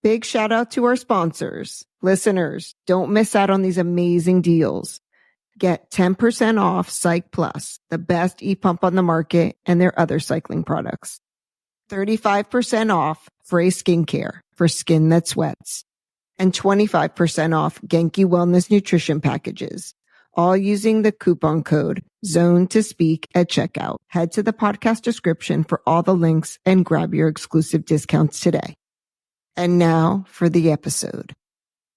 Big shout out to our sponsors. Listeners, don't miss out on these amazing deals. Get 10% off Cyclist, the best e-pump on the market, and their other cycling products. 35% off Frey Skincare for skin that sweats. And 25% off Genki Wellness Nutrition Packages. All using the coupon code ZONE2SPEAK at checkout. Head to the podcast description for all the links and grab your exclusive discounts today. And now for the episode.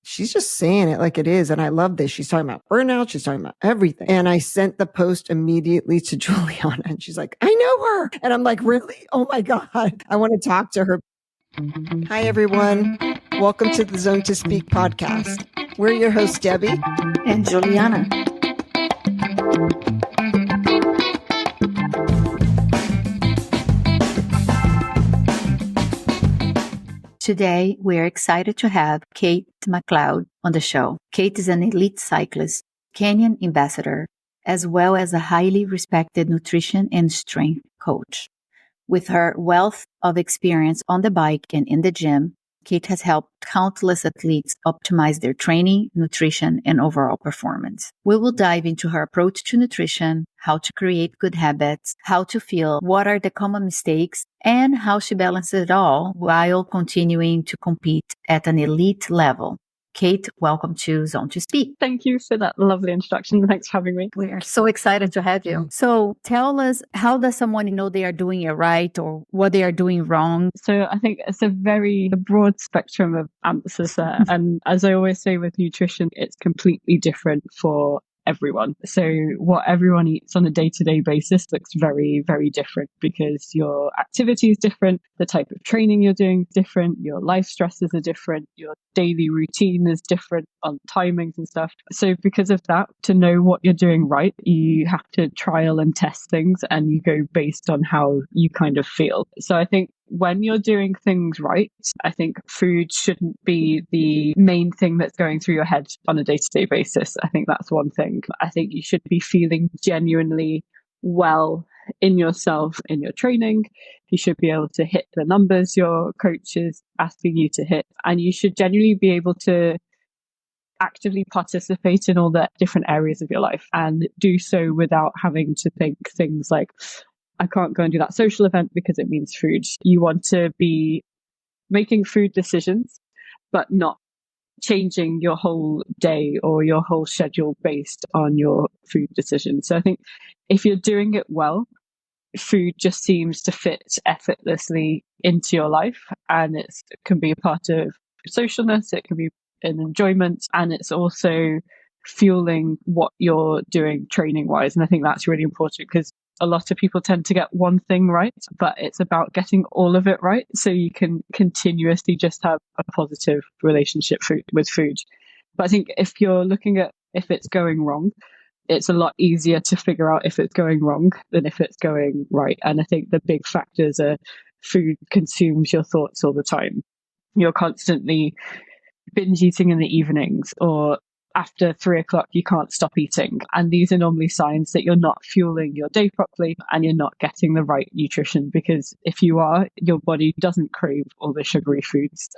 She's just saying it like it is. And I love this. She's talking about burnout. She's talking about everything. And I sent the post immediately to Juliana and she's like, I know her. And I'm like, really? Oh my God. I want to talk to her. Hi, everyone. Welcome to the Zone to Speak podcast. We're your hosts, Debbie and Juliana. Today, we're excited to have Kate McLeod on the show. Kate is an elite cyclist, Canyon ambassador, as well as a highly respected nutrition and strength coach. With her wealth of experience on the bike and in the gym, Kate has helped countless athletes optimize their training, nutrition, and overall performance. We will dive into her approach to nutrition, how to create good habits, how to feel, what are the common mistakes, and how she balances it all while continuing to compete at an elite level. Kate, welcome to Zone to Speak. Thank you for that lovely introduction. Thanks for having me. We are so excited to have you. So tell us, how does someone know they are doing it right or what they are doing wrong? So I think it's a broad spectrum of answers there. And as I always say with nutrition, it's completely different for everyone. So what everyone eats on a day-to-day basis looks very, very different because your activity is different, the type of training you're doing is different, your life stresses are different, your daily routine is different on timings and stuff. So because of that, to know what you're doing right, you have to trial and test things and you go based on how you kind of feel. So I think when you're doing things right, I think food shouldn't be the main thing that's going through your head on a day-to-day basis. I think that's one thing. I think you should be feeling genuinely well in yourself, in your training. You should be able to hit the numbers your coach is asking you to hit. And you should genuinely be able to actively participate in all the different areas of your life and do so without having to think things like, I can't go and do that social event because it means food. You want to be making food decisions, but not changing your whole day or your whole schedule based on your food decisions. So I think if you're doing it well, food just seems to fit effortlessly into your life, and it can be a part of socialness, it can be an enjoyment, and it's also fueling what you're doing training wise. And I think that's really important because a lot of people tend to get one thing right, but it's about getting all of it right so you can continuously just have a positive relationship with food. But I think if you're looking at if it's going wrong, it's a lot easier to figure out if it's going wrong than if it's going right. And I think the big factors are food consumes your thoughts all the time. You're constantly binge eating in the evenings, or after 3 o'clock, you can't stop eating. And these are normally signs that you're not fueling your day properly and you're not getting the right nutrition, because if you are, your body doesn't crave all the sugary foods,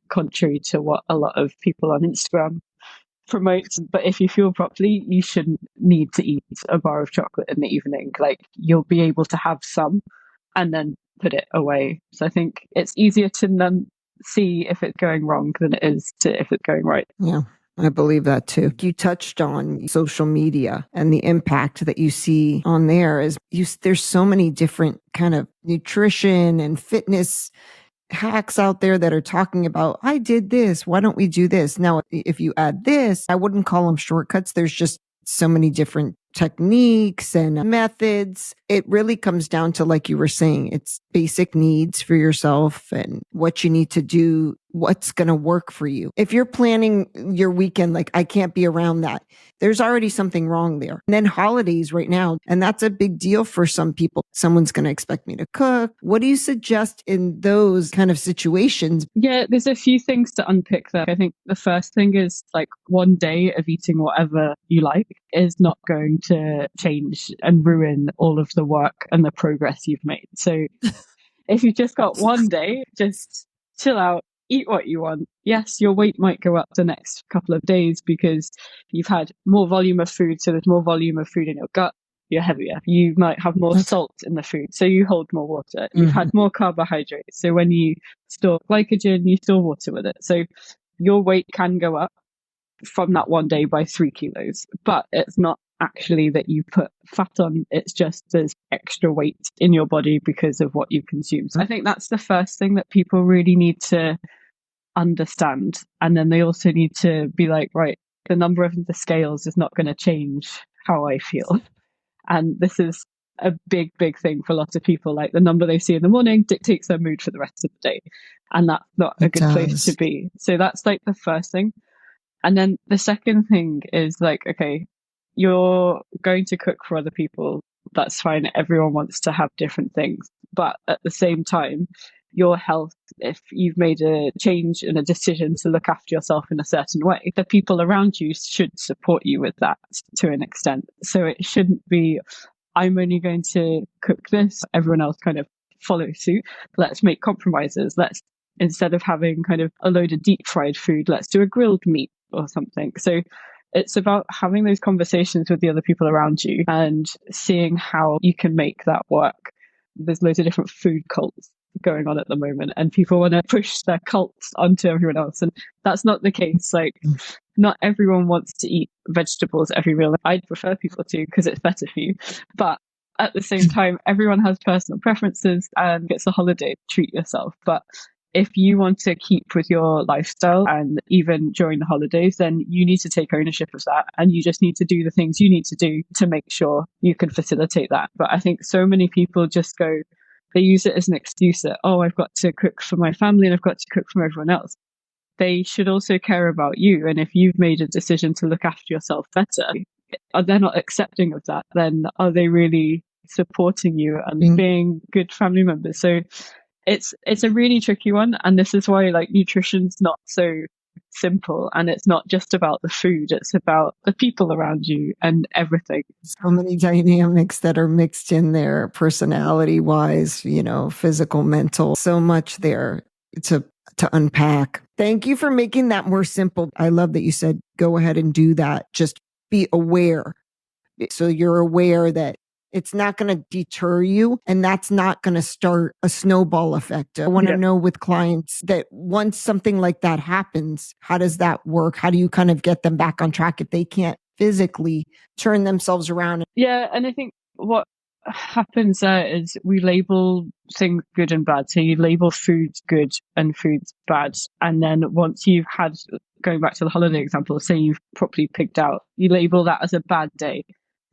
contrary to what a lot of people on Instagram promote. But if you fuel properly, you shouldn't need to eat a bar of chocolate in the evening. Like, you'll be able to have some and then put it away. So I think it's easier to see if it's going wrong than it is to if it's going right. Yeah. I believe that too. You touched on social media and the impact that you see on there there's so many different kind of nutrition and fitness hacks out there that are talking about, I did this, why don't we do this? Now, if you add this, I wouldn't call them shortcuts. There's just so many different techniques and methods. It really comes down to, like you were saying, it's basic needs for yourself and what you need to do, what's going to work for you. If you're planning your weekend, like, I can't be around that, there's already something wrong there. And then holidays right now, and that's a big deal for some people. Someone's going to expect me to cook. What do you suggest in those kind of situations? Yeah, there's a few things to unpick there. I think the first thing is, like, one day of eating whatever you like is not going to change and ruin all of the work and the progress you've made. So if you've just got one day, just chill out, eat what you want. Yes, your weight might go up the next couple of days because you've had more volume of food. So there's more volume of food in your gut. You're heavier. You might have more salt in the food, so you hold more water. You've had more carbohydrates. So when you store glycogen, you store water with it. So your weight can go up from that one day by 3 kilos, but it's not actually that you put fat on. It's just there's extra weight in your body because of what you consume. So I think that's the first thing that people really need to understand. And then they also need to be like, right, the number of the scales is not going to change how I feel. And this is a big thing for lots of people. Like the number they see in the morning dictates their mood for the rest of the day. And that's not a good place to be. So that's like the first thing. And then the second thing is like, okay, you're going to cook for other people. That's fine. Everyone wants to have different things. But at the same time, your health, if you've made a change and a decision to look after yourself in a certain way, the people around you should support you with that to an extent. So it shouldn't be, I'm only going to cook this, everyone else kind of follow suit. Let's make compromises. Instead of having kind of a load of deep fried food, let's do a grilled meat or something. So it's about having those conversations with the other people around you and seeing how you can make that work. There's loads of different food cults going on at the moment, and people want to push their cults onto everyone else. And that's not the case. Like, not everyone wants to eat vegetables every meal. I'd prefer people to because it's better for you. But at the same time, everyone has personal preferences and it's a holiday. Treat yourself. But if you want to keep with your lifestyle and even during the holidays, then you need to take ownership of that. And you just need to do the things you need to do to make sure you can facilitate that. But I think so many people just they use it as an excuse that, oh, I've got to cook for my family and I've got to cook for everyone else. They should also care about you. And if you've made a decision to look after yourself better, are they not accepting of that? Then are they really supporting you and being good family members? So it's a really tricky one. And this is why like nutrition's not so simple, and it's not just about the food, it's about the people around you and everything. So many dynamics that are mixed in there, personality wise, physical, mental, so much there to unpack. Thank you for making that more simple. I love that you said go ahead and do that. Just be aware. So you're aware that it's not going to deter you, and that's not going to start a snowball effect. I want to know with clients that once something like that happens, how does that work? How do you kind of get them back on track if they can't physically turn themselves around? Yeah, and I think what happens there is we label things good and bad. So you label foods good and foods bad. And then once you've had, going back to the holiday example, say you've properly pigged out, you label that as a bad day.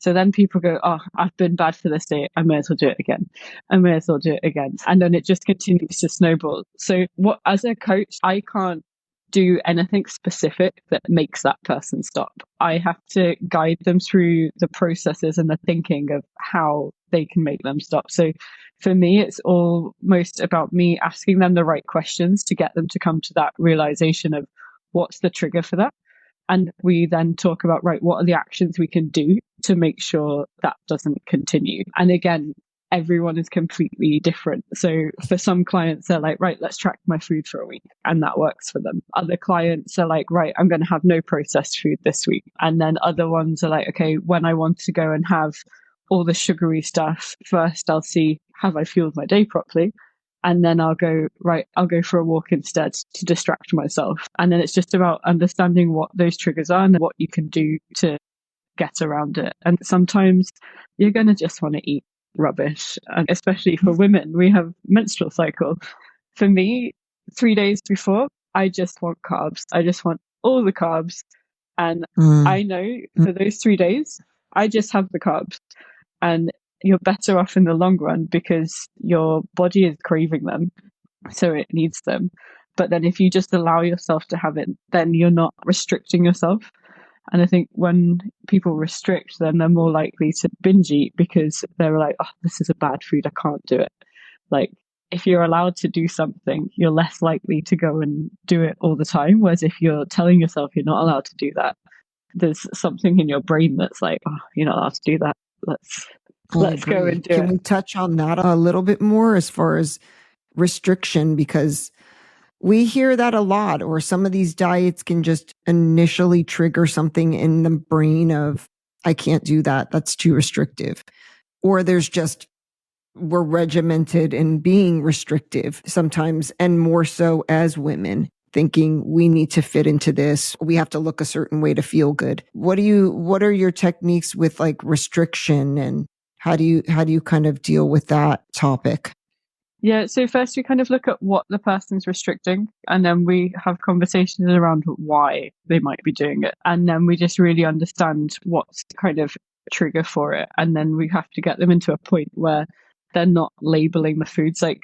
So then people go, oh, I've been bad for this day. I may as well do it again. I may as well do it again. And then it just continues to snowball. So as a coach, I can't do anything specific that makes that person stop. I have to guide them through the processes and the thinking of how they can make them stop. So for me, it's almost about me asking them the right questions to get them to come to that realization of what's the trigger for that. And we then talk about, right, what are the actions we can do to make sure that doesn't continue? And again, everyone is completely different. So for some clients, they're like, right, let's track my food for a week. And that works for them. Other clients are like, right, I'm going to have no processed food this week. And then other ones are like, okay, when I want to go and have all the sugary stuff, first I'll see, have I fueled my day properly? And then I'll go for a walk instead to distract myself. And then it's just about understanding what those triggers are and what you can do to get around it. And sometimes you're going to just want to eat rubbish. And especially for women, we have menstrual cycle. For me, 3 days before, I just want carbs. I just want all the carbs. And I know for those 3 days, I just have the carbs. And you're better off in the long run because your body is craving them, so it needs them. But then if you just allow yourself to have it, then you're not restricting yourself. And I think when people restrict, then they're more likely to binge eat because they're like, oh, this is a bad food, I can't do it. Like, if you're allowed to do something, you're less likely to go and do it all the time. Whereas if you're telling yourself you're not allowed to do that, there's something in your brain that's like, oh, you're not allowed to do that. Let's go and do it. Can we touch on that a little bit more as far as restriction? Because We hear that a lot, or some of these diets can just initially trigger something in the brain of, I can't do that. That's too restrictive. Or there's just, we're regimented in being restrictive sometimes, and more so as women, thinking we need to fit into this. We have to look a certain way to feel good. What are your techniques with like restriction, and how do you kind of deal with that topic? Yeah, so first we kind of look at what the person's restricting, and then we have conversations around why they might be doing it. And then we just really understand what's the kind of trigger for it. And then we have to get them into a point where they're not labeling the foods. Like,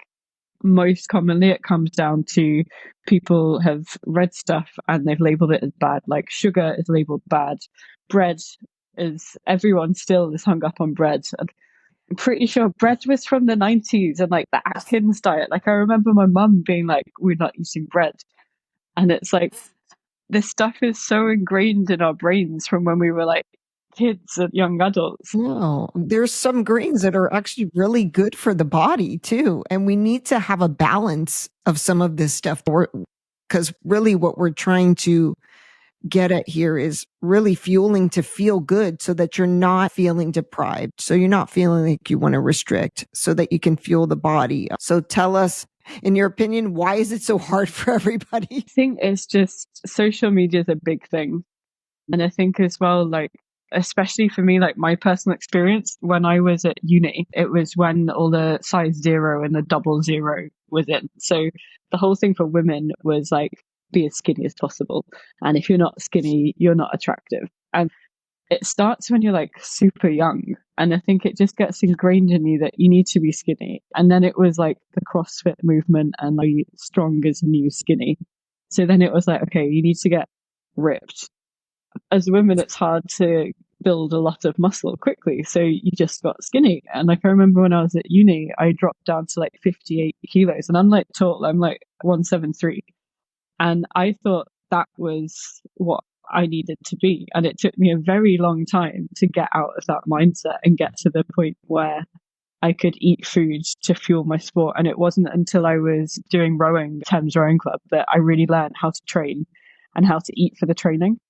most commonly it comes down to people have read stuff and they've labeled it as bad. Like, sugar is labeled bad. Bread is, everyone still is hung up on bread. And I'm pretty sure bread was from the 90s and like the Atkins diet. Like, I remember my mum being like, we're not eating bread. And it's like, this stuff is so ingrained in our brains from when we were like kids and young adults. No, there's some grains that are actually really good for the body too. And we need to have a balance of some of this stuff, because really what we're trying to get at here is really fueling to feel good, so that you're not feeling deprived. So you're not feeling like you want to restrict, so that you can fuel the body. So tell us, in your opinion, why is it so hard for everybody? I think it's just social media is a big thing. And I think as well, like, especially for me, like my personal experience when I was at uni, it was when all the size 0 and the 00 was in. So the whole thing for women was like, be as skinny as possible. And if you're not skinny, you're not attractive. And it starts when you're like super young. And I think it just gets ingrained in you that you need to be skinny. And then it was like the CrossFit movement and like strong is new skinny. So then it was like, okay, you need to get ripped. As women, it's hard to build a lot of muscle quickly. So you just got skinny. And like, I remember when I was at uni, I dropped down to like 58 kilos, and I'm like tall, I'm like 173. And I thought that was what I needed to be. And it took me a very long time to get out of that mindset and get to the point where I could eat food to fuel my sport. And it wasn't until I was doing rowing, Thames Rowing Club, that I really learned how to train and how to eat for the training.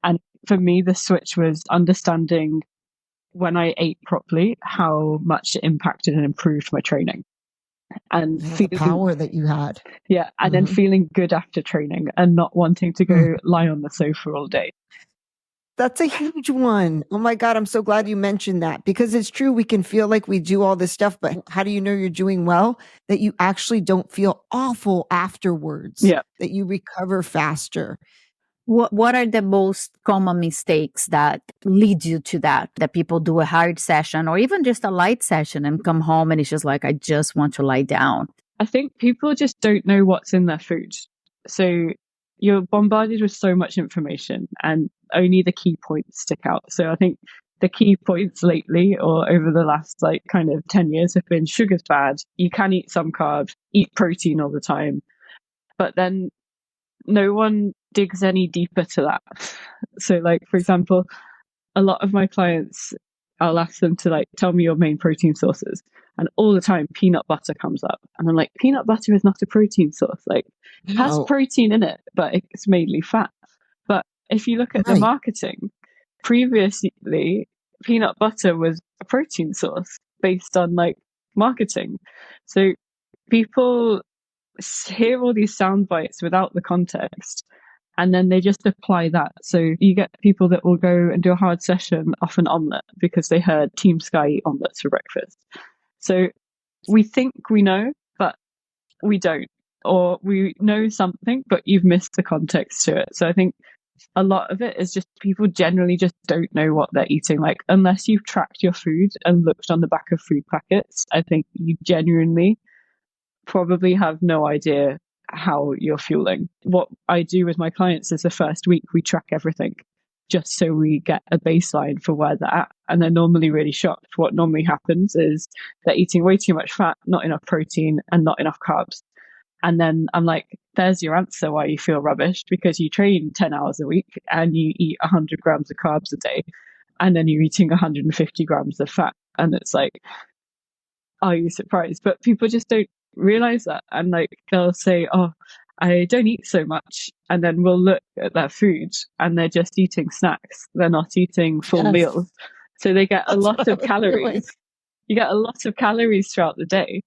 And for me, the switch was understanding when I ate properly, how much it impacted and improved my training. And the power that you had. Yeah. And then feeling good after training and not wanting to go lie on the sofa all day. That's a huge one. Oh my God, I'm so glad you mentioned that, because it's true. We can feel like we do all this stuff, but how do you know you're doing well? That you actually don't feel awful afterwards. Yeah. That you recover faster. What are the most common mistakes that lead you to that people do a hard session or even just a light session and come home and it's just like, I just want to lie down? I think people just don't know what's in their food. So you're bombarded with so much information and only the key points stick out. So I think the key points lately or over the last like kind of 10 years have been sugar's bad. You can eat some carbs, eat protein all the time. But then no one digs any deeper to that. So like, for example, a lot of my clients, I'll ask them to like, tell me your main protein sources. And all the time, peanut butter comes up. And I'm like, peanut butter is not a protein source. Like, it has protein in it, but it's mainly fat. But if you look at the marketing, previously, peanut butter was a protein source based on like marketing. So people hear all these sound bites without the context, and then they just apply that. So you get people that will go and do a hard session off an omelette because they heard Team Sky eat omelettes for breakfast. So we think we know, but we don't. Or we know something, but you've missed the context to it. So I think a lot of it is just people generally just don't know what they're eating. Like, unless you've tracked your food and looked on the back of food packets, I think you genuinely probably have no idea how you're fueling. What I do with my clients is the first week we track everything just so we get a baseline for where they're at. And they're normally really shocked. What normally happens is they're eating way too much fat, not enough protein, and not enough carbs. And then I'm like, there's your answer why you feel rubbish, because you train 10 hours a week and you eat 100 grams of carbs a day, and then you're eating 150 grams of fat. And it's like, are you surprised? But people just don't realize that. And like, they'll say, oh, I don't eat so much. And then we'll look at their food and they're just eating snacks. They're not eating full meals. So they get a lot of calories. You get a lot of calories throughout the day,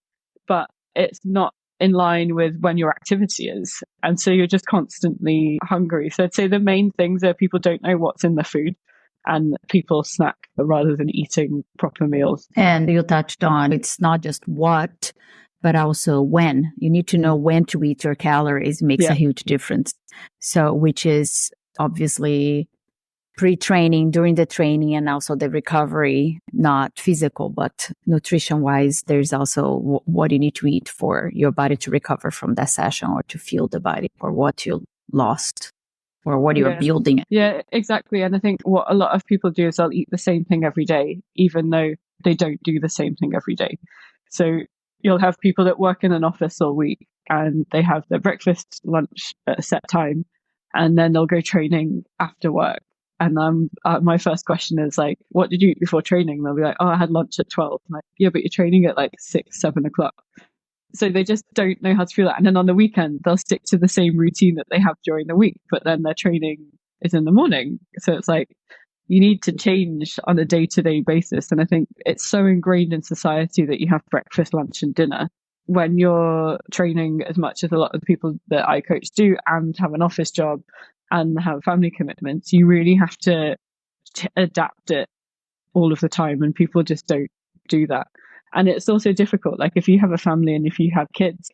but it's not in line with when your activity is. And so you're just constantly hungry. So I'd say the main things are people don't know what's in the food and people snack rather than eating proper meals. And you touched on it's not just what, but also when. You need to know when to eat your calories makes a huge difference. So, which is obviously pre-training, during the training, and also the recovery, not physical, but nutrition-wise, there's also what you need to eat for your body to recover from that session or to fuel the body for what you lost or what you're building. Yeah, exactly. And I think what a lot of people do is they'll eat the same thing every day, even though they don't do the same thing every day. So you'll have people that work in an office all week and they have their breakfast, lunch at a set time, and then they'll go training after work. And my first question is like, what did you eat before training? And they'll be like, oh, I had lunch at 12. I'm like, yeah, but you're training at like 6, 7 o'clock. So they just don't know how to feel that. And then on the weekend, they'll stick to the same routine that they have during the week, but then their training is in the morning. So it's like, you need to change on a day-to-day basis. And I think it's so ingrained in society that you have breakfast, lunch, and dinner. When you're training as much as a lot of the people that I coach do and have an office job and have family commitments, you really have to adapt it all of the time. And people just don't do that. And it's also difficult. Like if you have a family and if you have kids,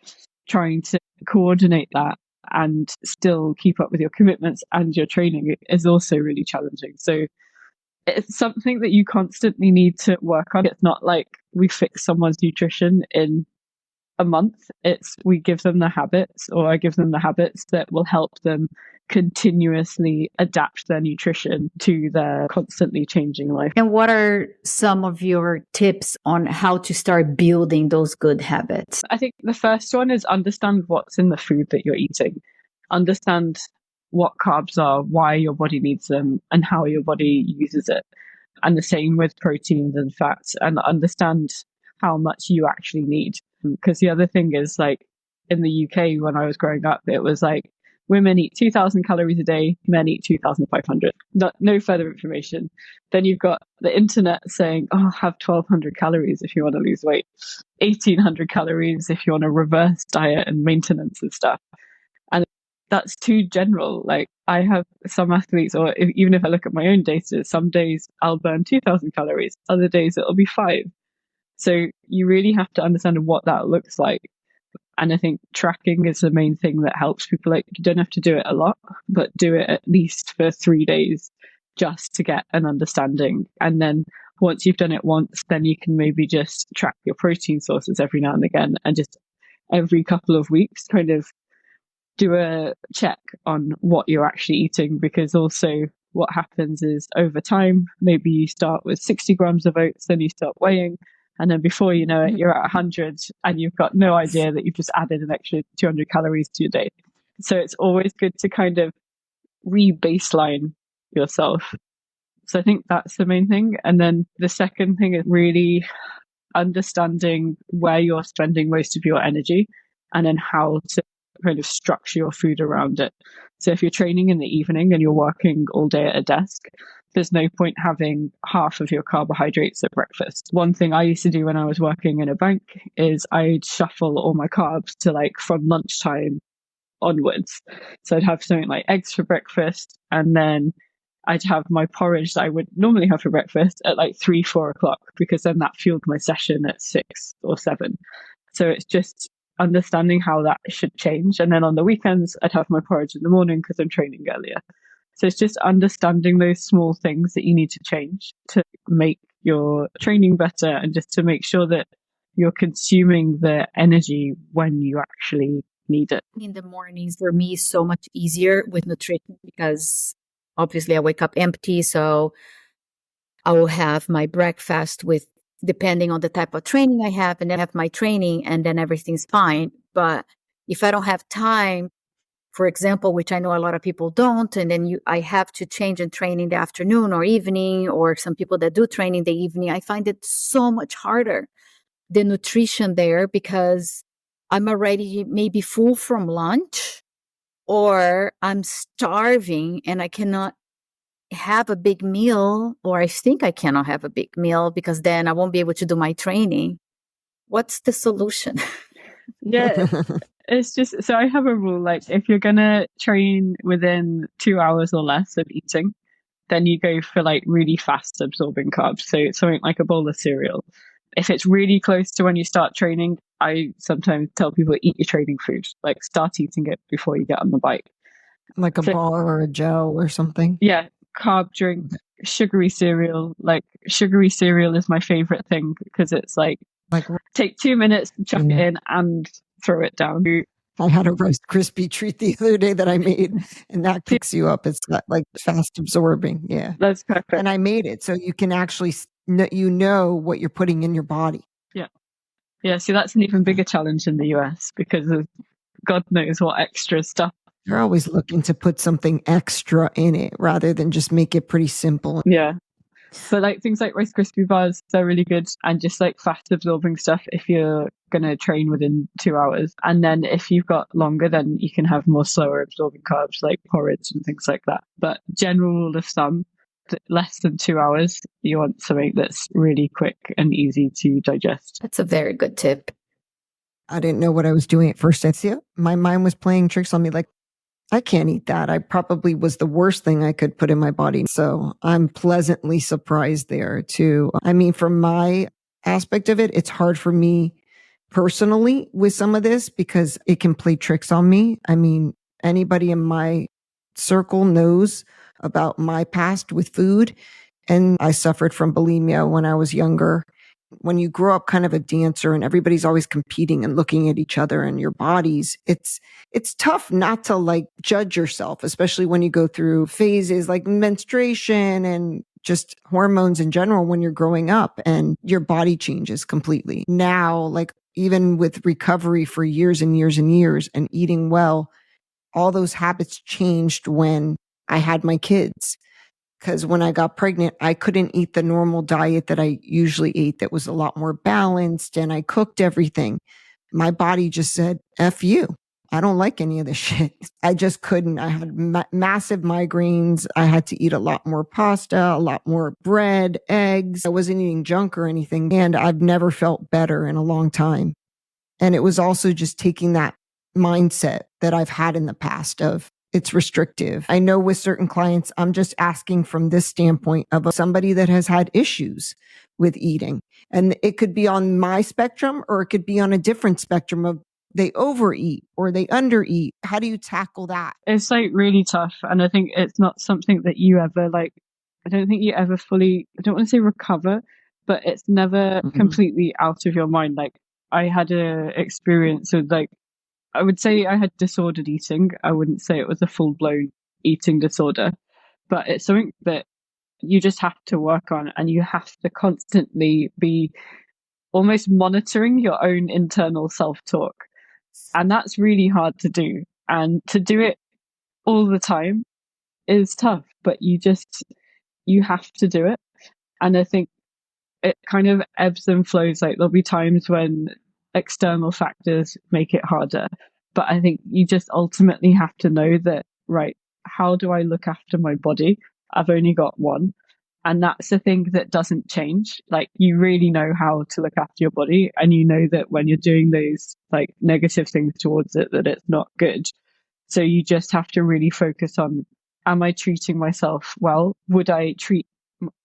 trying to coordinate that and still keep up with your commitments and your training is also really challenging. So it's something that you constantly need to work on. It's not like we fix someone's nutrition in a month. It's we give them the habits, or I give them the habits that will help them continuously adapt their nutrition to their constantly changing life. And what are some of your tips on how to start building those good habits? I think the first one is understand what's in the food that you're eating. Understand what carbs are, why your body needs them, and how your body uses it. And the same with proteins and fats, and understand how much you actually need. Because the other thing is, like in the UK, when I was growing up, it was like women eat 2,000 calories a day, men eat 2,500. No further information. Then you've got the internet saying, oh, have 1,200 calories if you want to lose weight, 1,800 calories if you want to reverse diet and maintenance and stuff. And that's too general. Like I have some athletes, or even if I look at my own data, some days I'll burn 2,000 calories, other days it'll be 5. So you really have to understand what that looks like. And I think tracking is the main thing that helps people. Like you don't have to do it a lot, but do it at least for 3 days just to get an understanding. And then once you've done it once, then you can maybe just track your protein sources every now and again, and just every couple of weeks kind of do a check on what you're actually eating. Because also what happens is over time, maybe you start with 60 grams of oats, then you start weighing. And then before you know it, you're at 100 and you've got no idea that you've just added an extra 200 calories to your day. So it's always good to kind of re-baseline yourself. So I think that's the main thing. And then the second thing is really understanding where you're spending most of your energy and then how to kind of structure your food around it. So if you're training in the evening and you're working all day at a desk, there's no point having half of your carbohydrates at breakfast. One thing I used to do when I was working in a bank is I'd shuffle all my carbs to like from lunchtime onwards. So I'd have something like eggs for breakfast, and then I'd have my porridge that I would normally have for breakfast at like 3, 4 o'clock, because then that fueled my session at 6 or 7. So it's just understanding how that should change. And then on the weekends, I'd have my porridge in the morning because I'm training earlier. So it's just understanding those small things that you need to change to make your training better, and just to make sure that you're consuming the energy when you actually need it. In the mornings, for me, is so much easier with nutrition because obviously I wake up empty. So I will have my breakfast with, depending on the type of training I have, and then have my training, and then everything's fine. But if I don't have time, for example, which I know a lot of people don't, and then I have to change and train in the afternoon or evening, or some people that do train in the evening, I find it so much harder, the nutrition there, because I'm already maybe full from lunch, or I'm starving and I cannot have a big meal, or I think I cannot have a big meal because then I won't be able to do my training. What's the solution? Yeah, it's just, so I have a rule, like if you're gonna train within 2 hours or less of eating, then you go for like really fast absorbing carbs. So it's something like a bowl of cereal. If it's really close to when you start training, I sometimes tell people eat your training food, like start eating it before you get on the bike. Like a bar or a gel or something. Yeah, carb drink, sugary cereal. Like sugary cereal is my favorite thing because it's like take 2 minutes to chuck it in and throw it down. I had a Rice Krispie treat the other day that I made, and that picks you up. It's got like fast absorbing. Yeah. That's perfect. And I made it so you can actually, you know what you're putting in your body. Yeah. Yeah. See, that's an even bigger challenge in the US because of God knows what extra stuff. They're always looking to put something extra in it rather than just make it pretty simple. Yeah. So like things like Rice Krispie bars, they're really good, and just like fast absorbing stuff if you're going to train within 2 hours. And then if you've got longer, then you can have more slower absorbing carbs like porridge and things like that. But general rule of thumb, less than 2 hours, you want something that's really quick and easy to digest. That's a very good tip. I didn't know what I was doing at first. I see it. My mind was playing tricks on me like, I can't eat that. I probably was the worst thing I could put in my body. So I'm pleasantly surprised there too. I mean, from my aspect of it, it's hard for me personally with some of this because it can play tricks on me. I mean, anybody in my circle knows about my past with food, and I suffered from bulimia when I was younger. When you grow up kind of a dancer and everybody's always competing and looking at each other and your bodies, it's tough not to like judge yourself, especially when you go through phases like menstruation and just hormones in general when you're growing up and your body changes completely. Now, like even with recovery for years and years and years and eating well, all those habits changed when I had my kids. Because when I got pregnant, I couldn't eat the normal diet that I usually ate that was a lot more balanced, and I cooked everything. My body just said, F you. I don't like any of this shit. I just couldn't. I had massive migraines. I had to eat a lot more pasta, a lot more bread, eggs. I wasn't eating junk or anything, and I've never felt better in a long time. And it was also just taking that mindset that I've had in the past of, it's restrictive. I know with certain clients, I'm just asking from this standpoint of somebody that has had issues with eating. And it could be on my spectrum, or it could be on a different spectrum of they overeat or they undereat. How do you tackle that? It's like really tough. And I think it's not something that you ever like, I don't think you ever fully, I don't want to say recover, but it's never completely out of your mind. Like I had a experience with like, I would say I had disordered eating. I wouldn't say it was a full-blown eating disorder, but it's something that you just have to work on, and you have to constantly be almost monitoring your own internal self-talk. And that's really hard to do. And to do it all the time is tough, but you have to do it. And I think it kind of ebbs and flows. Like there'll be times when external factors make it harder. But I think you just ultimately have to know that, right, how do I look after my body? I've only got one. And that's the thing that doesn't change. Like you really know how to look after your body, and you know that when you're doing those like negative things towards it, that it's not good. So you just have to really focus on, am I treating myself well? Would I treat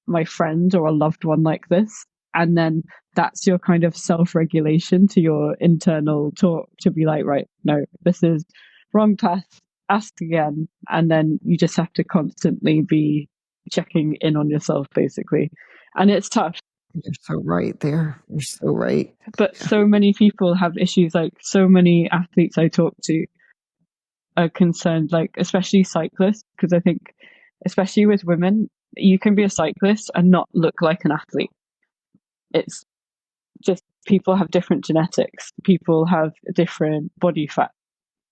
my friend or a loved one like this? And then that's your kind of self-regulation to your internal talk to be like, right, no, this is wrong path, ask again. And then you just have to constantly be checking in on yourself, basically. And it's tough. You're so right there. You're so right. But so many people have issues. Like so many athletes I talk to are concerned, like especially cyclists, because I think especially with women, you can be a cyclist and not look like an athlete. It's just people have different genetics. People have different body fat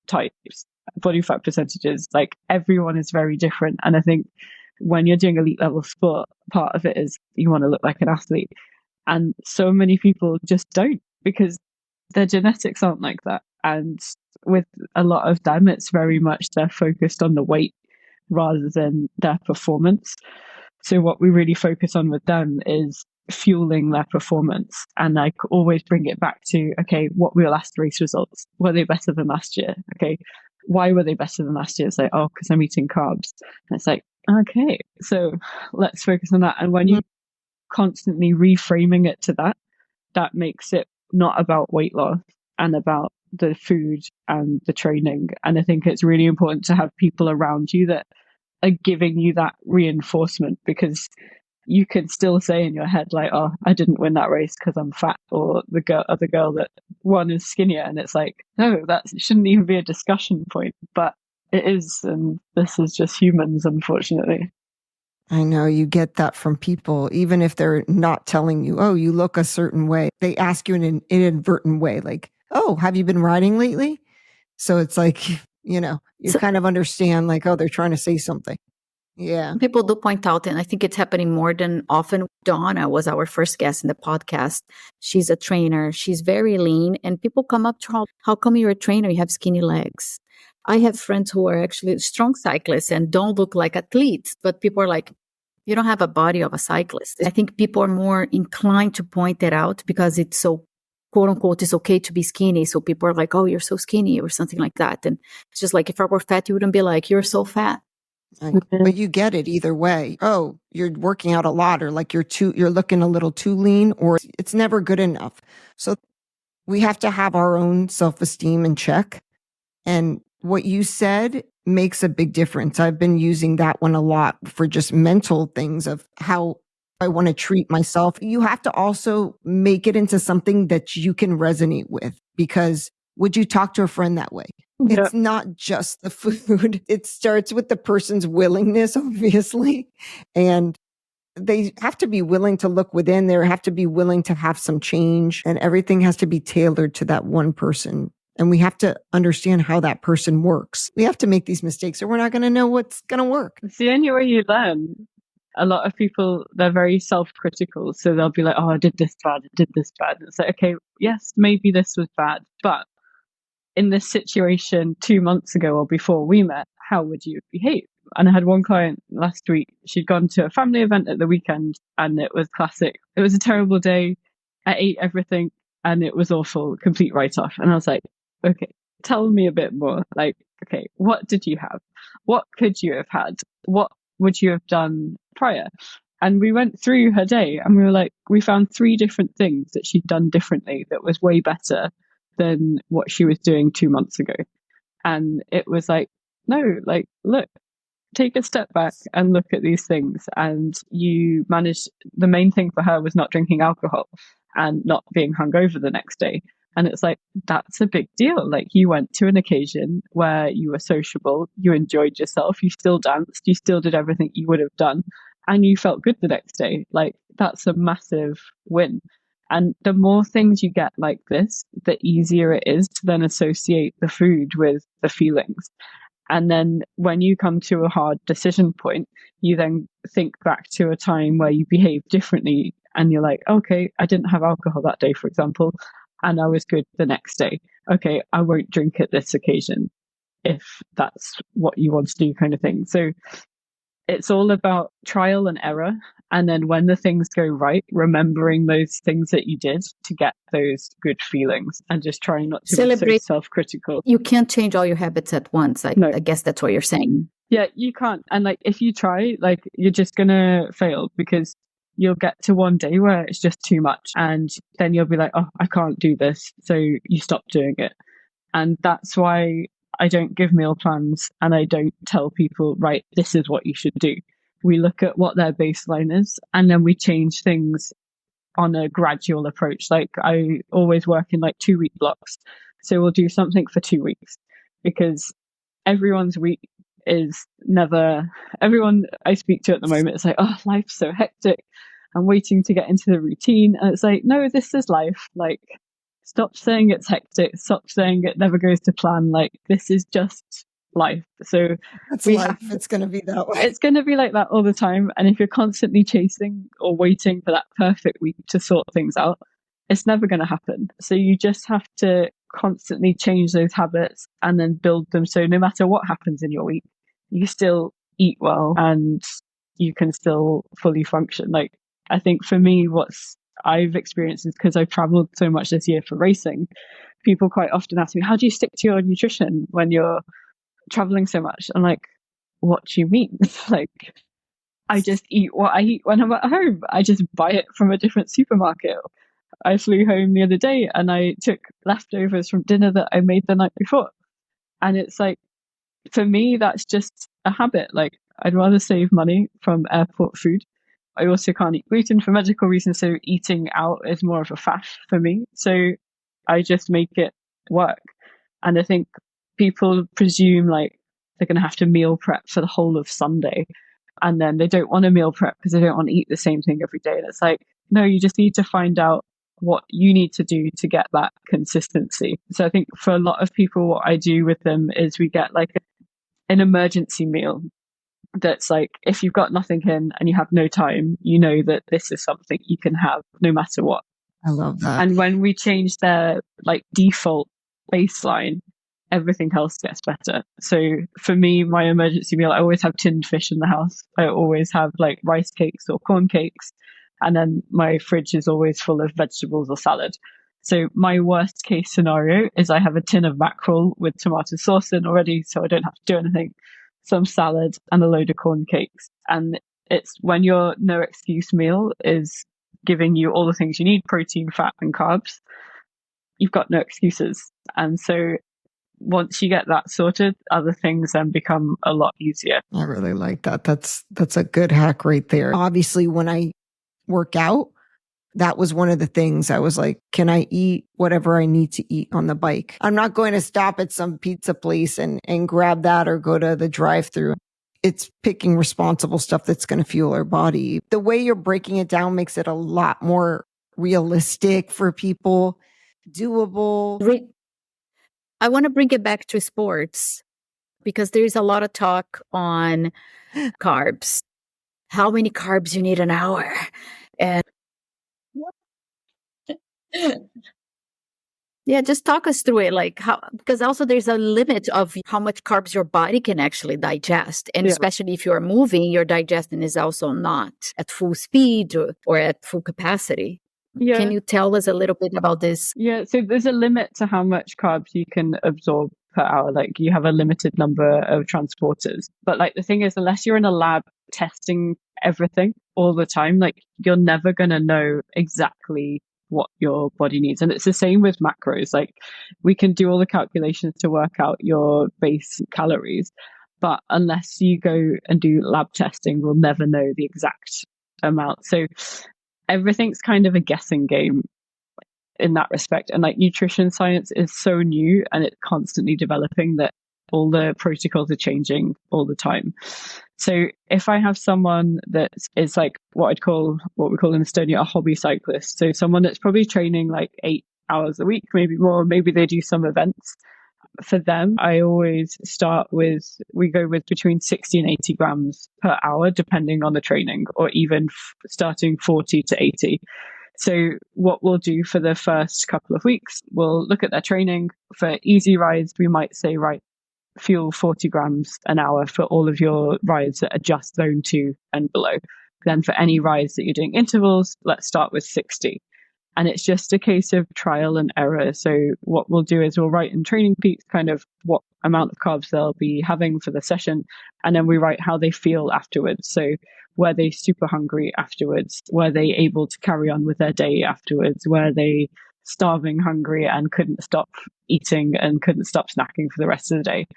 types, body fat percentages. Like everyone is very different. And I think when you're doing elite level sport, part of it is you want to look like an athlete. And so many people just don't, because their genetics aren't like that. And with a lot of them, it's very much they're focused on the weight rather than their performance. So what we really focus on with them is fueling their performance. And I always bring it back to, okay, what were your last race results? Were they better than last year? Okay, why were they better than last year? It's like, oh, because I'm eating carbs. And it's like, okay, so let's focus on that. And when you constantly reframing it to that, that makes it not about weight loss and about the food and the training. And I think it's really important to have people around you that are giving you that reinforcement, because you can still say in your head, like, oh, I didn't win that race because I'm fat, or the other girl that won is skinnier. And it's like, no, that shouldn't even be a discussion point, but it is. And this is just humans, unfortunately. I know you get that from people, even if they're not telling you, oh, you look a certain way. They ask you in an inadvertent way, like, oh, have you been riding lately? So it's like, you kind of understand, like, oh, they're trying to say something. Yeah. People do point out, and I think it's happening more than often. Donna was our first guest in the podcast. She's a trainer. She's very lean, and people come up to her, how come you're a trainer? You have skinny legs. I have friends who are actually strong cyclists and don't look like athletes, but people are like, you don't have a body of a cyclist. I think people are more inclined to point that out because it's so, quote unquote, it's okay to be skinny. So people are like, oh, you're so skinny or something like that. And it's just like, if I were fat, you wouldn't be like, you're so fat. But you get it either way. Oh, you're working out a lot, or like you're looking a little too lean, or it's never good enough. So we have to have our own self-esteem in check. And what you said makes a big difference. I've been using that one a lot for just mental things of how I want to treat myself. You have to also make it into something that you can resonate with, because would you talk to a friend that way? Yeah. It's not just the food. It starts with the person's willingness, obviously. And they have to be willing to look within. They have to be willing to have some change, and everything has to be tailored to that one person. And we have to understand how that person works. We have to make these mistakes, or we're not going to know what's going to work. It's the only way you learn. A lot of people, they're very self-critical. So they'll be like, oh, I did this bad. I did this bad. And it's like, okay, yes, maybe this was bad. But in this situation 2 months ago or before we met, how would you behave? And I had one client last week. She'd gone to a family event at the weekend, and it was classic. It was a terrible day. I ate everything and it was awful, complete write-off. And I was like, okay, tell me a bit more. Like, okay, what did you have? What could you have had? What would you have done prior? And we went through her day, and we were like, we found 3 different things that she'd done differently that was way better than what she was doing 2 months ago. And it was like, no, like, look, take a step back and look at these things. And you managed, the main thing for her was not drinking alcohol and not being hungover the next day. And it's like, that's a big deal. Like, you went to an occasion where you were sociable, you enjoyed yourself, you still danced, you still did everything you would have done, and you felt good the next day. Like, that's a massive win. And the more things you get like this, the easier it is to then associate the food with the feelings. And then when you come to a hard decision point, you then think back to a time where you behaved differently, and you're like, okay, I didn't have alcohol that day, for example, and I was good the next day. Okay, I won't drink at this occasion, if that's what you want to do, kind of thing. So it's all about trial and error. And then when the things go right, remembering those things that you did to get those good feelings, and just trying not to be so self-critical. You can't change all your habits at once. I guess that's what you're saying. Yeah, you can't. And like, if you try, like, you're just going to fail, because you'll get to one day where it's just too much. And then you'll be like, oh, I can't do this. So you stop doing it. And that's why I don't give meal plans, and I don't tell people, right, this is what you should do. We look at what their baseline is, and then we change things on a gradual approach. Like, I always work in like 2-week blocks. So we'll do something for 2 weeks, because everyone's week is never, everyone I speak to at the moment is like, oh, life's so hectic. I'm waiting to get into the routine. And it's like, no, this is life. Like, stop saying it's hectic. Stop saying it never goes to plan. Like, this is just life. So that's life. It's going to be that way. It's going to be like that all the time. And if you're constantly chasing or waiting for that perfect week to sort things out, it's never going to happen. So you just have to constantly change those habits and then build them. So no matter what happens in your week, you still eat well and you can still fully function. Like, I think for me, what's I've experienced is because I've traveled so much this year for racing, people quite often ask me, how do you stick to your nutrition when you're traveling so much? I'm like, what do you mean? Like, I just eat what I eat when I'm at home. I just buy it from a different supermarket. I flew home the other day and I took leftovers from dinner that I made the night before. And it's like, for me, that's just a habit. Like, I'd rather save money from airport food. I also can't eat gluten for medical reasons, so eating out is more of a faff for me. So I just make it work. And I think people presume like they're going to have to meal prep for the whole of Sunday. And then they don't want to meal prep because they don't want to eat the same thing every day. And it's like, no, you just need to find out what you need to do to get that consistency. So I think for a lot of people, what I do with them is we get like an emergency meal that's like, if you've got nothing in and you have no time, you know that this is something you can have no matter what. I love that. And when we change their like default baseline, everything else gets better. So for me, my emergency meal, I always have tinned fish in the house. I always have like rice cakes or corn cakes. And then my fridge is always full of vegetables or salad. So my worst case scenario is I have a tin of mackerel with tomato sauce in already, so I don't have to do anything, some salad and a load of corn cakes. And it's when your no excuse meal is giving you all the things you need, protein, fat and carbs, you've got no excuses. And so once you get that sorted, other things then become a lot easier. I really like that. That's a good hack right there. Obviously, when I work out, that was one of the things I was like, can I eat whatever I need to eat on the bike? I'm not going to stop at some pizza place and grab that or go to the drive-thru. It's picking responsible stuff that's going to fuel our body. The way you're breaking it down makes it a lot more realistic for people, doable. I want to bring it back to sports because there's a lot of talk on carbs. How many carbs you need an hour? And yeah, just talk us through it. Like how, because also there's a limit of how much carbs your body can actually digest. And especially if you're moving, your digestion is also not at full speed or at full capacity. Yeah. Can you tell us a little bit about this? Yeah, so there's a limit to how much carbs you can absorb per hour. Like you have a limited number of transporters. But like the thing is, unless you're in a lab testing everything all the time, like you're never going to know exactly what your body needs. And it's the same with macros. Like we can do all the calculations to work out your base calories, but unless you go and do lab testing, we'll never know the exact amount. So everything's kind of a guessing game in that respect. And like nutrition science is so new and it's constantly developing that all the protocols are changing all the time. So if I have someone that is like what we call in Estonia a hobby cyclist, so someone that's probably training like 8 hours a week, maybe more, maybe they do some events. For them, I always we go with between 60 and 80 grams per hour, depending on the training, or even starting 40 to 80. So what we'll do for the first couple of weeks, we'll look at their training. For easy rides, we might say, right, fuel 40 grams an hour for all of your rides that are just zone 2 and below. Then for any rides that you're doing intervals, let's start with 60. And it's just a case of trial and error. So what we'll do is we'll write in Training Peaks kind of what amount of carbs they'll be having for the session. And then we write how they feel afterwards. So were they super hungry afterwards? Were they able to carry on with their day afterwards? Were they starving hungry and couldn't stop eating and couldn't stop snacking for the rest of the day?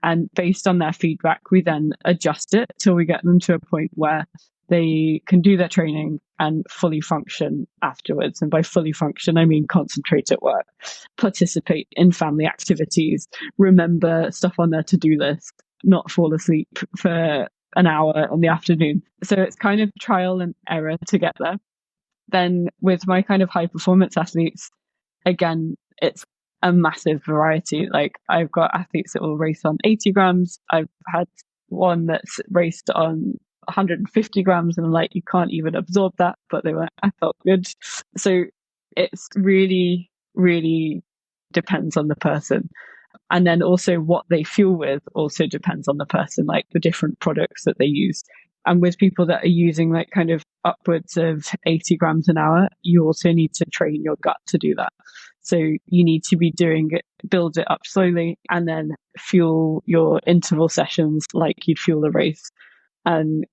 And based on their feedback, we then adjust it till we get them to a point where they can do their training and fully function afterwards. And by fully function, I mean concentrate at work, participate in family activities, remember stuff on their to-do list, not fall asleep for an hour in the afternoon. So it's kind of trial and error to get there. Then with my kind of high performance athletes, again, it's a massive variety. Like I've got athletes that will race on 80 grams. I've had one that's raced on 150 grams and I'm like, you can't even absorb that, but they were, I felt good. So it's really, really depends on the person. And then also what they fuel with also depends on the person, like the different products that they use. And with people that are using like kind of upwards of 80 grams an hour, you also need to train your gut to do that. So you need to be doing it, build it up slowly, and then fuel your interval sessions like you'd fuel a race, and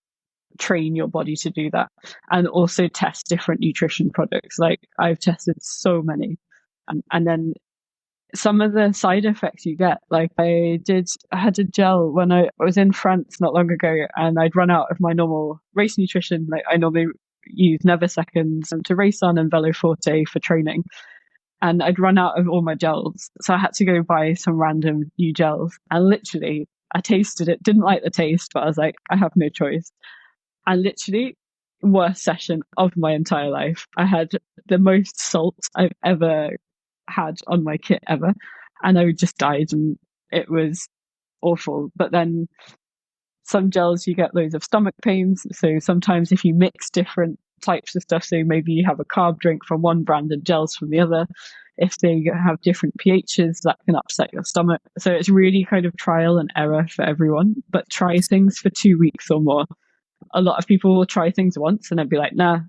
train your body to do that. And also test different nutrition products. Like I've tested so many. And then some of the side effects you get, like I had a gel when I was in France not long ago, and I'd run out of my normal race nutrition. Like I normally use Never Seconds to race on and Velo Forte for training. And I'd run out of all my gels. So I had to go buy some random new gels. And literally I tasted it, didn't like the taste, but I was like, I have no choice. And literally worst session of my entire life. I had the most salt I've ever had on my kit ever, and I just died, and it was awful. But then some gels, you get loads of stomach pains. So sometimes if you mix different types of stuff, so maybe you have a carb drink from one brand and gels from the other, if they have different pHs, that can upset your stomach. So it's really kind of trial and error for everyone, but try things for 2 weeks or more. A lot of people will try things once and then be like, nah,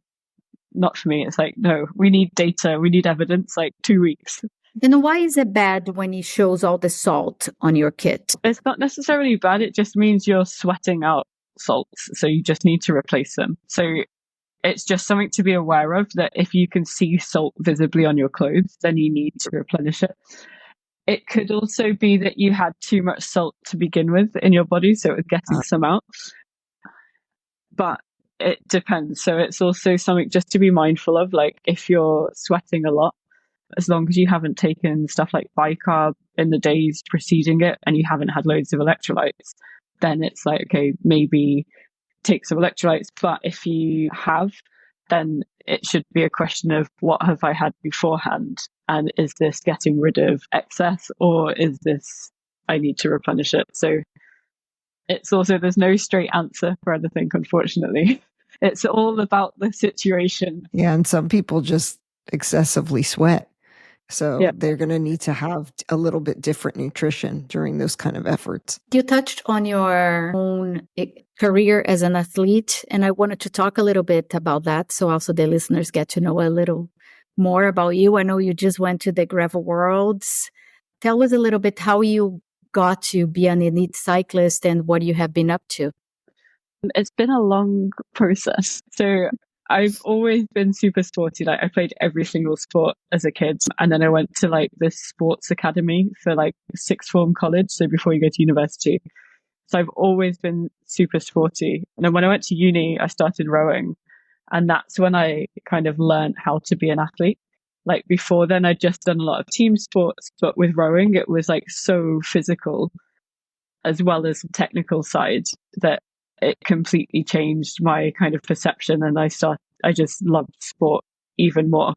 not for me. It's like, no, we need data, we need evidence, like 2 weeks. And why is it bad when it shows all the salt on your kit? It's not necessarily bad. It just means you're sweating out salts. So you just need to replace them. So it's just something to be aware of, that if you can see salt visibly on your clothes, then you need to replenish it. It could also be that you had too much salt to begin with in your body, so it was getting some out. But it depends. So it's also something just to be mindful of, like if you're sweating a lot, as long as you haven't taken stuff like bicarb in the days preceding it and you haven't had loads of electrolytes, then it's like, okay, maybe take some electrolytes. But if you have, then it should be a question of what have I had beforehand? And is this getting rid of excess, or is this, I need to replenish it? So it's also, there's no straight answer for anything, unfortunately. It's all about the situation. Yeah. And some people just excessively sweat. So they're going to need to have a little bit different nutrition during those kind of efforts. You touched on your own career as an athlete, and I wanted to talk a little bit about that, so also the listeners get to know a little more about you. I know you just went to the Gravel Worlds. Tell us a little bit how you got to be an elite cyclist and what you have been up to. It's been a long process. So I've always been super sporty. Like I played every single sport as a kid. And then I went to like this sports academy for like sixth form college. So before you go to university. So I've always been super sporty. And then when I went to uni, I started rowing. And that's when I kind of learned how to be an athlete. Like before then, I'd just done a lot of team sports, but with rowing, it was like so physical as well as the technical side that it completely changed my kind of perception. And I just loved sport even more.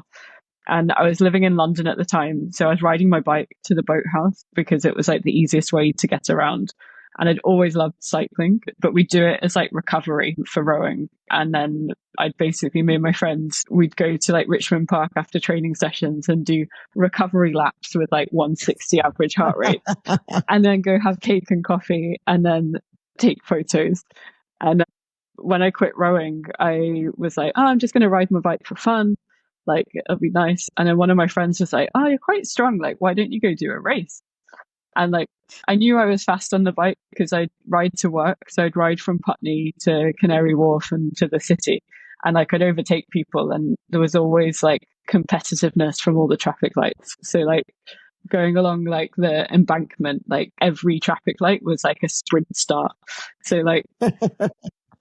And I was living in London at the time. So I was riding my bike to the boathouse because it was like the easiest way to get around. And I'd always loved cycling, but we'd do it as like recovery for rowing. And then I'd basically, me and my friends, we'd go to like Richmond Park after training sessions and do recovery laps with like 160 average heart rate, and then go have cake and coffee and then take photos. And when I quit rowing, I was like, oh, I'm just going to ride my bike for fun. Like, it'll be nice. And then one of my friends was like, oh, you're quite strong. Like, why don't you go do a race? And like, I knew I was fast on the bike because I'd ride to work. So I'd ride from Putney to Canary Wharf and to the city. And I could overtake people. And there was always like competitiveness from all the traffic lights. So like going along like the embankment, like every traffic light was like a sprint start. So like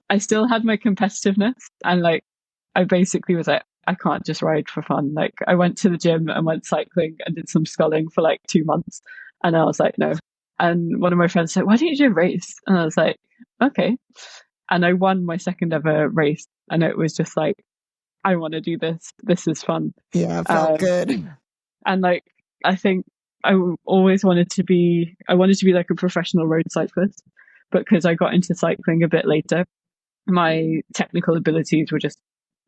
I still had my competitiveness, and like I basically was like, I can't just ride for fun. Like I went to the gym and went cycling and did some sculling for like 2 months. And I was like, no. And one of my friends said, why don't you do a race? And I was like, okay. And I won my second ever race. And it was just like, I want to do this. This is fun. Yeah, it felt good. And like, I think I always wanted to be like a professional road cyclist, but because I got into cycling a bit later, my technical abilities were just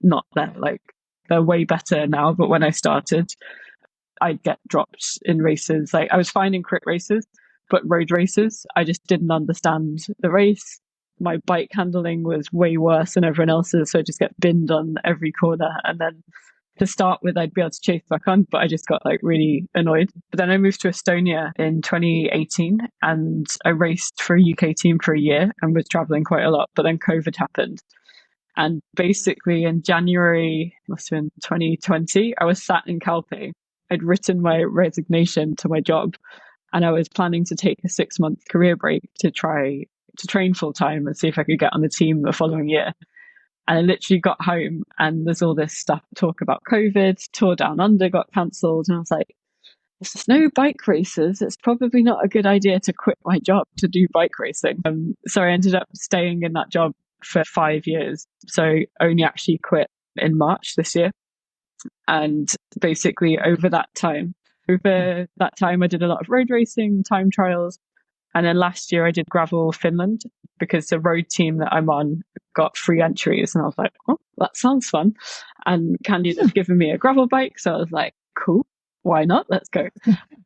not there. Like they're way better now. But when I started, I'd get dropped in races. Like I was fine in crit races, but road races, I just didn't understand the race. My bike handling was way worse than everyone else's, so I just get binned on every corner. And then to start with, I'd be able to chase back on, but I just got like really annoyed. But then I moved to Estonia in 2018 and I raced for a UK team for a year and was traveling quite a lot. But then COVID happened. And basically in January, must have been 2020, I was sat in Calpe. I'd written my resignation to my job and I was planning to take a 6-month career break to try to train full time and see if I could get on the team the following year. And I literally got home and there's all this stuff, talk about COVID, Tour Down Under got cancelled. And I was like, if there's no bike races, it's probably not a good idea to quit my job to do bike racing. So I ended up staying in that job for 5 years. So only actually quit in March this year. And basically over that time, I did a lot of road racing, time trials. And then last year I did Gravel Finland because the road team that I'm on got free entries. And I was like, oh, that sounds fun. And Candy had given me a gravel bike. So I was like, cool, why not? Let's go.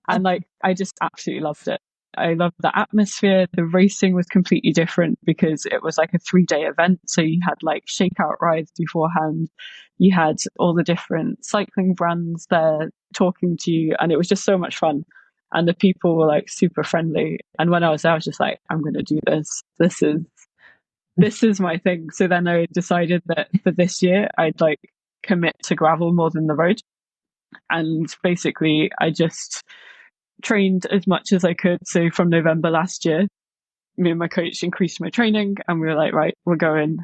And like, I just absolutely loved it. I loved the atmosphere. The racing was completely different because it was like a 3-day event. So you had like shakeout rides beforehand. You had all the different cycling brands there talking to you. And it was just so much fun. And the people were like super friendly. And when I was there, I was just like, I'm going to do this. This is my thing. So then I decided that for this year, I'd like commit to gravel more than the road. And basically, I just trained as much as I could. So from November last year, me and my coach increased my training and we were like, right, we're going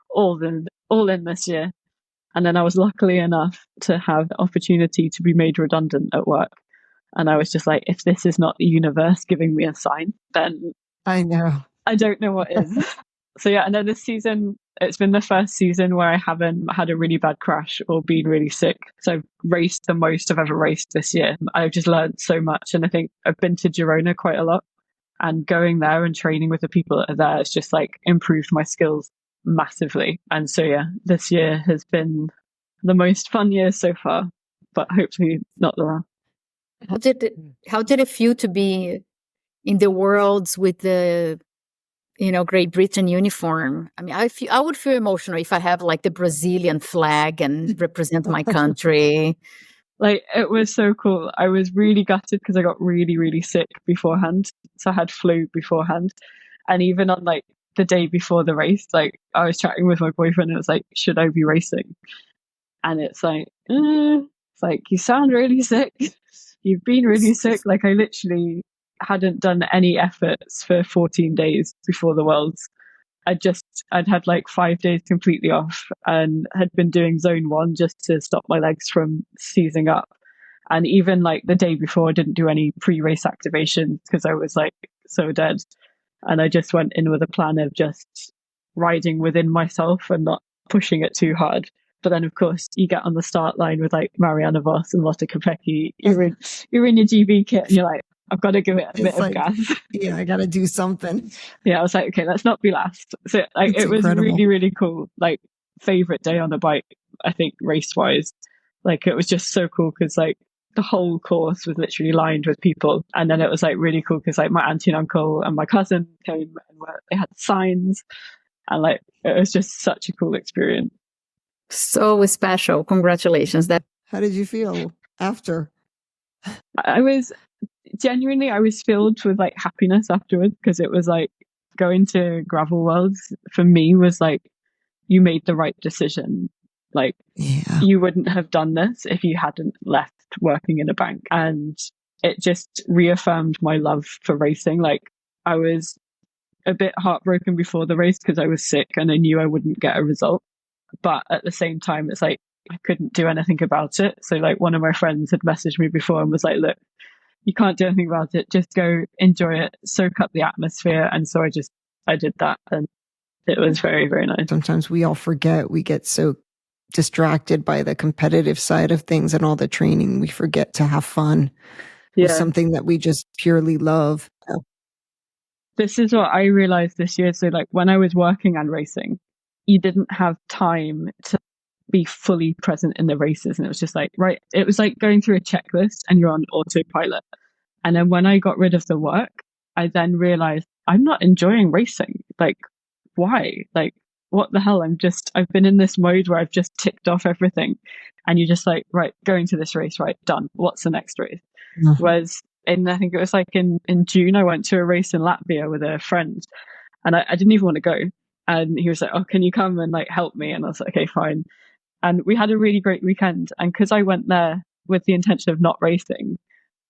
all in this year. And then I was lucky enough to have the opportunity to be made redundant at work. And I was just like, if this is not the universe giving me a sign, then I know. I don't know what is. So yeah, and then this season, it's been the first season where I haven't had a really bad crash or been really sick. So I've raced the most I've ever raced this year. I've just learned so much. And I think I've been to Girona quite a lot. And going there and training with the people that are there has just like improved my skills massively. And so yeah, this year has been the most fun year so far, but hopefully not the last. How did it feel to be in the worlds with the, Great Britain uniform? I mean, I would feel emotional if I have like the Brazilian flag and represent my country. Like, it was so cool. I was really gutted because I got really, really sick beforehand. So I had flu beforehand. And even on like the day before the race, like I was chatting with my boyfriend and it was like, should I be racing? And it's like, you sound really sick. You've been really sick. Like I literally hadn't done any efforts for 14 days before the Worlds. I'd had like 5 days completely off and had been doing zone 1 just to stop my legs from seizing up. And even like the day before, I didn't do any pre-race activation because I was like so dead. And I just went in with a plan of just riding within myself and not pushing it too hard. But then, of course, you get on the start line with like Marianne Vos and Lotte Kopecky. You're in your GB kit and you're like, I've got to give it a bit of gas. Yeah, I got to do something. Yeah, I was like, okay, let's not be last. So like, it was incredible. really, really cool. Like, favorite day on the bike, I think, race wise. Like, it was just so cool because like the whole course was literally lined with people. And then it was like really cool because like my auntie and uncle and my cousin came and they had signs. And like, it was just such a cool experience. So special. Congratulations. How did you feel after? I was filled with like happiness afterwards because it was like going to Gravel Worlds for me was like, you made the right decision. Like, you wouldn't have done this if you hadn't left working in a bank. And it just reaffirmed my love for racing. Like, I was a bit heartbroken before the race because I was sick and I knew I wouldn't get a result. But at the same time, it's like, I couldn't do anything about it. So like one of my friends had messaged me before and was like, look, you can't do anything about it. Just go enjoy it, soak up the atmosphere. And so I did that. And it was very, very nice. Sometimes we all forget. We get so distracted by the competitive side of things and all the training. We forget to have fun with something that we just purely love. This is what I realized this year. So like when I was working and racing, you didn't have time to be fully present in the races. And it was just like, right, it was like going through a checklist and you're on autopilot. And then when I got rid of the work, I then realized I'm not enjoying racing. Like, why? Like, what the hell? I've been in this mode where I've just ticked off everything. And you're just like, right, going to this race, right, done. What's the next race? Mm-hmm. Whereas I think it was like in June, I went to a race in Latvia with a friend and I didn't even want to go. And he was like, oh, can you come and like help me? And I was like, okay, fine. And we had a really great weekend. And because I went there with the intention of not racing,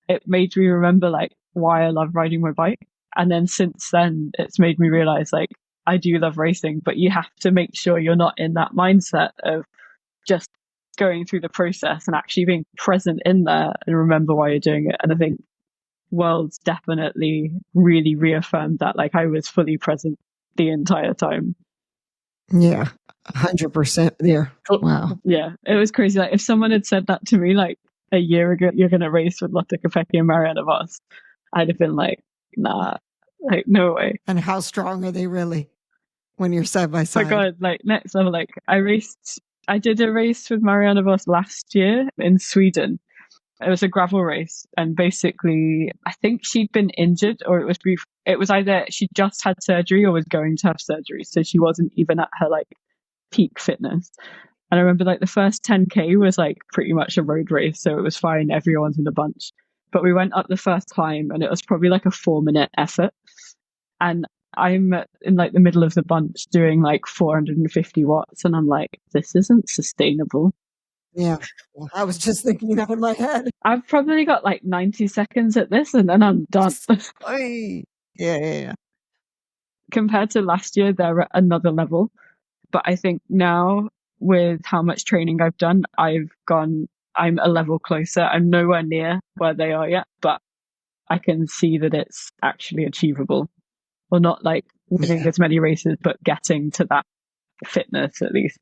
it made me remember like why I love riding my bike. And then since then, it's made me realize like I do love racing, but you have to make sure you're not in that mindset of just going through the process and actually being present in there and remember why you're doing it. And I think Worlds definitely really reaffirmed that, like I was fully present the entire time. Yeah, 100% there. Wow. Yeah, it was crazy. Like if someone had said that to me like a year ago, you're going to race with Lotte Kopecky and Marianne Vos, I'd have been like, nah, like no way. And how strong are they really when you're side by side? Oh my God, like next level. Like I did a race with Marianne Vos last year in Sweden. It was a gravel race, and basically I think she'd been injured, or it was either she just had surgery or was going to have surgery, so she wasn't even at her like peak fitness. And I remember like the first 10k was like pretty much a road race, so it was fine, everyone's in a bunch. But we went up the first climb and it was probably like a 4-minute effort, and I'm in like the middle of the bunch doing like 450 watts, and I'm like, this isn't sustainable. Yeah, well, I was just thinking that in my head. I've probably got like 90 seconds at this and then I'm done. Yeah. Compared to last year, they're at another level. But I think now with how much training I've done, I'm a level closer. I'm nowhere near where they are yet, but I can see that it's actually achievable. Or not like winning as many races, but getting to that fitness at least.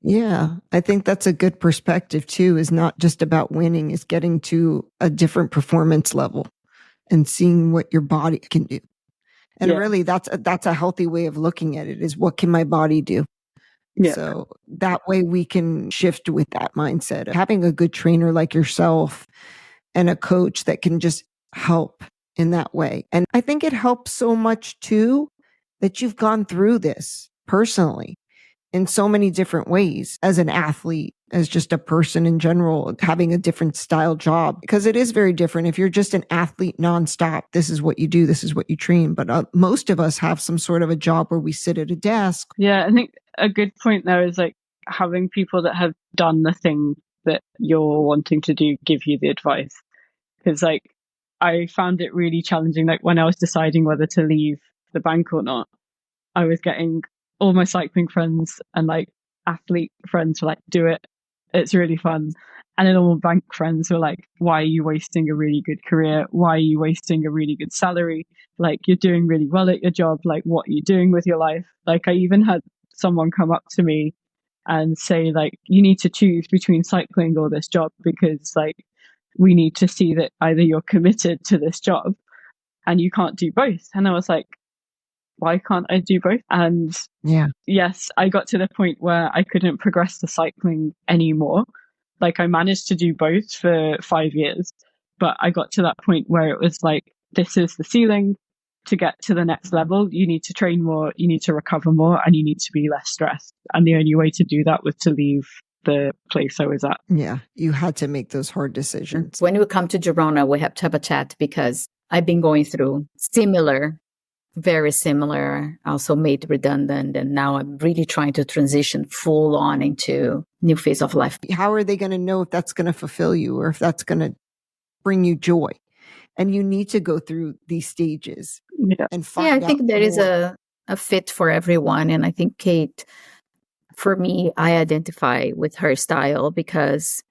Yeah, I think that's a good perspective too, is not just about winning, is getting to a different performance level and seeing what your body can do. And really that's a healthy way of looking at it, is what can my body do? Yeah. So that way we can shift with that mindset of having a good trainer like yourself and a coach that can just help in that way. And I think it helps so much too that you've gone through this personally in so many different ways, as an athlete, as just a person in general, having a different style job, because it is very different. If you're just an athlete nonstop, this is what you do, this is what you train. But most of us have some sort of a job where we sit at a desk. Yeah, I think a good point there is like having people that have done the thing that you're wanting to do give you the advice. Because like I found it really challenging, like when I was deciding whether to leave the bank or not, I was getting all my cycling friends and like athlete friends were like, do it, it's really fun. And then all my bank friends were like, why are you wasting a really good career? Why are you wasting a really good salary? Like, you're doing really well at your job. Like, what are you doing with your life? Like, I even had someone come up to me and say, like, you need to choose between cycling or this job, because like we need to see that either you're committed to this job and you can't do both. And I was like, why can't I do both? And yes, I got to the point where I couldn't progress the cycling anymore. Like I managed to do both for 5 years, but I got to that point where it was like, this is the ceiling. To get to the next level, you need to train more, you need to recover more, and you need to be less stressed. And the only way to do that was to leave the place I was at. Yeah, you had to make those hard decisions. When we come to Girona, we have to have a chat, because I've been going through very similar, also made redundant. And now I'm really trying to transition full on into new phase of life. How are they going to know if that's going to fulfill you or if that's going to bring you joy? And you need to go through these stages and find out. I think there is a fit for everyone. And I think Kate, for me, I identify with her style because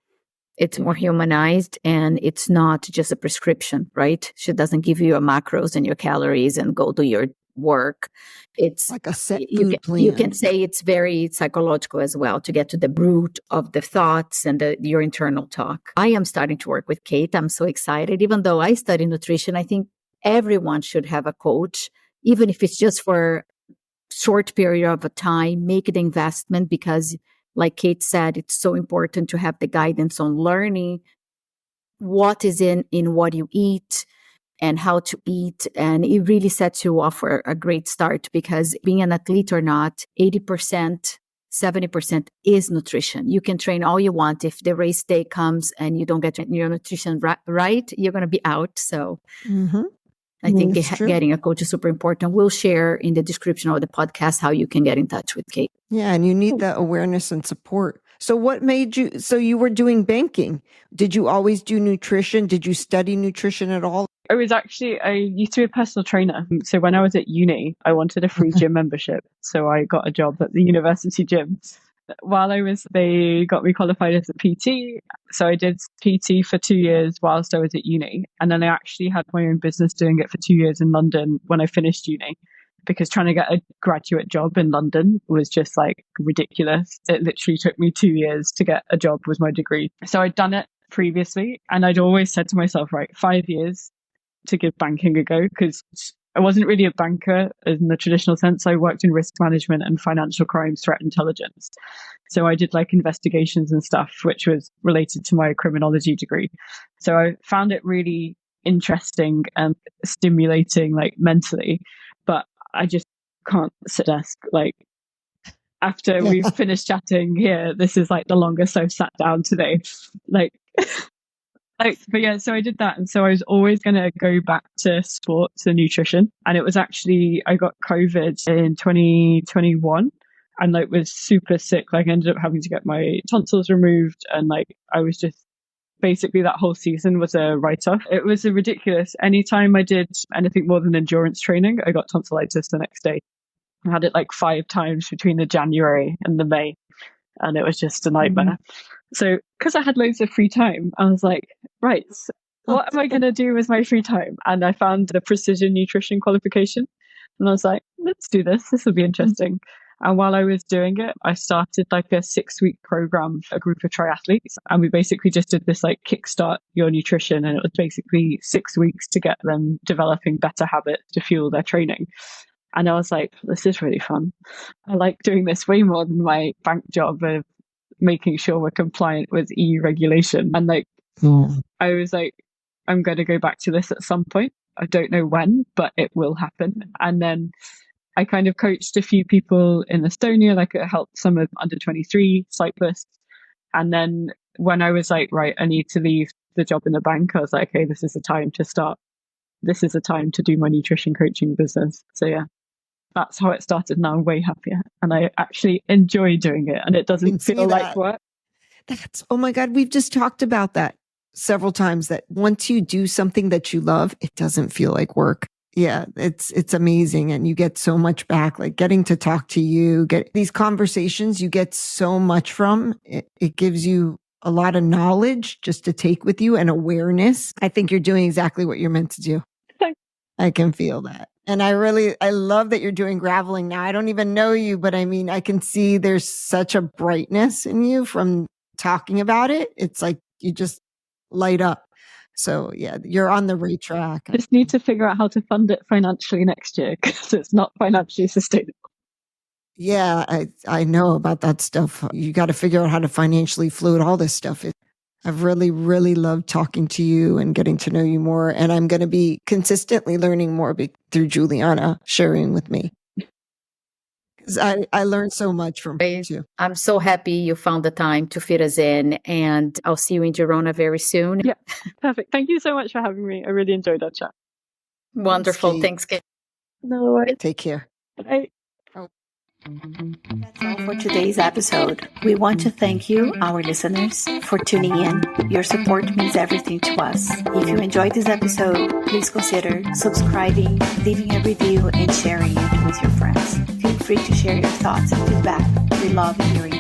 it's more humanized and it's not just a prescription, right? She doesn't give you your macros and your calories and go do your work. It's like a set food plan. You can say it's very psychological as well, to get to the root of the thoughts and your internal talk. I am starting to work with Kate. I'm so excited. Even though I study nutrition, I think everyone should have a coach, even if it's just for a short period of time. Make the investment, because like Kate said, it's so important to have the guidance on learning what is in what you eat and how to eat. And it really sets you off for a great start, because being an athlete or not, 80%, 70% is nutrition. You can train all you want. If the race day comes and you don't get your nutrition right, you're going to be out. So I think getting a coach is super important. We'll share in the description of the podcast how you can get in touch with Kate. Yeah, and you need that awareness and support. So what made you, so you were doing banking. Did you always do nutrition? Did you study nutrition at all? I used to be a personal trainer. So when I was at uni, I wanted a free gym membership. So I got a job at the university gym. While they got me qualified as a PT. So I did PT for 2 years whilst I was at uni. And then I actually had my own business doing it for 2 years in London when I finished uni, because trying to get a graduate job in London was just like ridiculous. It literally took me 2 years to get a job with my degree. So I'd done it previously, and I'd always said to myself, right, 5 years to give banking a go, because I wasn't really a banker in the traditional sense. I worked in risk management and financial crimes threat intelligence. So I did like investigations and stuff, which was related to my criminology degree. So I found it really interesting and stimulating, like mentally, but I just can't sit at a desk. Like after we've finished chatting here, this is like the longest I've sat down today. But yeah, so I did that. And so I was always going to go back to sports and nutrition. And it was actually, I got COVID in 2021 and like was super sick. Like I ended up having to get my tonsils removed. And like, I was just basically that whole season was a write-off. It was a ridiculous. Anytime I did anything more than endurance training, I got tonsillitis the next day. I had it like 5 times between the January and the May. And it was just a nightmare. So because I had loads of free time, I was like, right, what am I going to do with my free time? And I found the precision nutrition qualification. And I was like, let's do this. This will be interesting. And while I was doing it, I started like a 6-week program for a group of triathletes. And we basically just did this like kickstart your nutrition. And it was basically 6 weeks to get them developing better habits to fuel their training. And I was like, this is really fun. I like doing this way more than my bank job of making sure we're compliant with EU regulation. And like, I was like, I'm going to go back to this at some point. I don't know when, but it will happen. And then I kind of coached a few people in Estonia, like it helped some of under 23 cyclists. And then when I was like, right, I need to leave the job in the bank, I was like, okay, this is the time to start. This is the time to do my nutrition coaching business. So yeah, that's how it started. Now I'm way happier and I actually enjoy doing it and it doesn't feel like work. Oh my God, we've just talked about that several times, that once you do something that you love, it doesn't feel like work. Yeah, it's amazing. And you get so much back, like getting to talk to you, get these conversations, you get so much from it. It gives you a lot of knowledge just to take with you and awareness. I think you're doing exactly what you're meant to do. Thanks. I can feel that. And I love that you're doing graveling now. I don't even know you, but I mean, I can see there's such a brightness in you from talking about it. It's like you just light up. So yeah, you're on the right track. Just need to figure out how to fund it financially next year because it's not financially sustainable. Yeah, I know about that stuff. You got to figure out how to financially float all this stuff. I've really, really loved talking to you and getting to know you more. And I'm going to be consistently learning more through Juliana sharing with me. Because I learned so much from her too. I'm so happy you found the time to fit us in. And I'll see you in Girona very soon. Yeah, perfect. Thank you so much for having me. I really enjoyed our chat. Wonderful. Thanks, Kate. No worries. Take care. Bye. That's all for today's episode. We want to thank you, our listeners, for tuning in. Your support means everything to us. If you enjoyed this episode, please consider subscribing, leaving a review, and sharing it with your friends. Feel free to share your thoughts and feedback. We love hearing